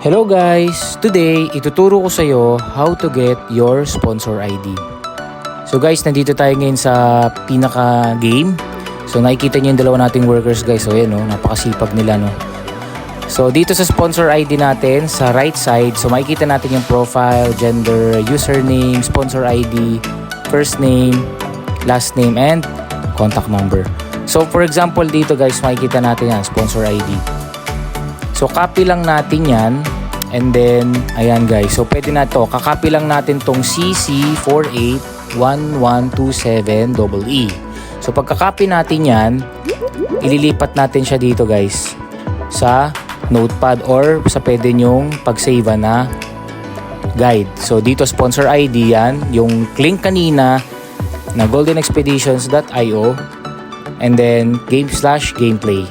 Hello guys! Today, ituturo ko sa iyo how to get your sponsor ID. So guys, nandito tayo ngayon sa pinaka-game. So nakikita niyo yung dalawa nating workers guys. So yan, napakasipag nila. So dito sa sponsor ID natin, sa right side, so makikita natin yung profile, gender, username, sponsor ID, first name, last name, and contact number. So for example dito guys, makikita natin yan, sponsor ID. So copy lang natin yan. And then, ayan guys. So pwede na to. Kakopy lang natin tong CC481127EE. So pagka-copy natin yan, ililipat natin siya dito guys sa notepad or sa pwede nyong pag-save na guide. So dito sponsor ID yan. Yung link kanina na goldenexpeditions.io and then game/gameplay.